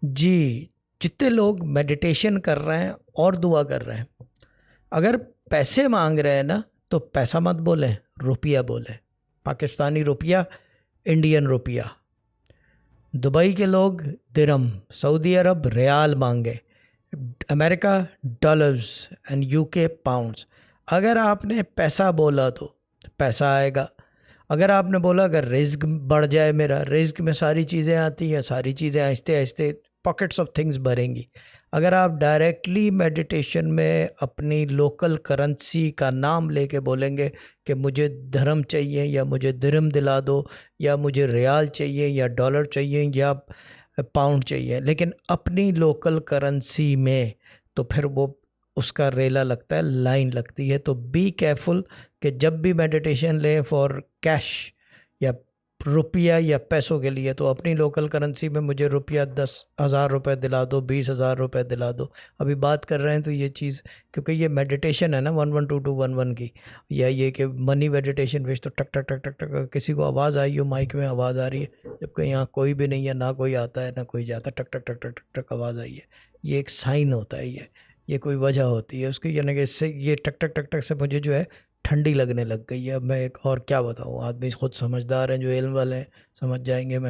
जी, जितने लोग मेडिटेशन कर रहे हैं और दुआ कर रहे हैं, अगर पैसे मांग रहे हैं ना, तो पैसा मत बोलें, रुपया बोलें। पाकिस्तानी रुपया, इंडियन रुपया। दुबई के लोग दिरहम, सऊदी अरब रियाल मांगे, America dollars and UK pounds. अगर आपने पैसा बोला तो पैसा आएगा। अगर आपने बोला अगर रिस्क बढ़ जाए, मेरा रिस्क में सारी चीज़ें आती हैं, सारी चीज़ें आहिस्ते आहिस्ते पॉकेट्स ऑफ थिंग्स भरेंगी। अगर आप डायरेक्टली मेडिटेशन में अपनी लोकल करेंसी का नाम लेके बोलेंगे कि मुझे धर्म चाहिए, या मुझे दिरहम दिला दो, या मुझे रियाल चाहिए, या डॉलर चाहिए, या पाउंड चाहिए, लेकिन अपनी लोकल करेंसी में, तो फिर वो उसका रेला लगता है, लाइन लगती है। तो बी केयरफुल कि जब भी मेडिटेशन लें फॉर कैश या रुपया या पैसों के लिए, तो अपनी लोकल करेंसी में मुझे रुपया 10,000 रुपये दिला दो, 20,000 रुपये दिला दो। अभी बात कर रहे हैं तो ये चीज़, क्योंकि ये मेडिटेशन है ना 112211 की, या ये कि मनी मेडिटेशन विच, तो टक टक टक टक टक किसी को आवाज़ आई हो, माइक में आवाज़ आ रही है, जबकि यहाँ कोई भी नहीं है, ना कोई आता है ना कोई जाता, टक टक टक टक टक टक आवाज़ आई है। ये एक साइन होता है, ये कोई वजह होती है उसकी, यानी कि इससे ये टक टक टक टक से मुझे जो है ठंडी लगने लग गई है। अब मैं एक और क्या बताऊँ, आदमी खुद समझदार हैं जो इल्म वाले हैं, समझ जाएंगे मैं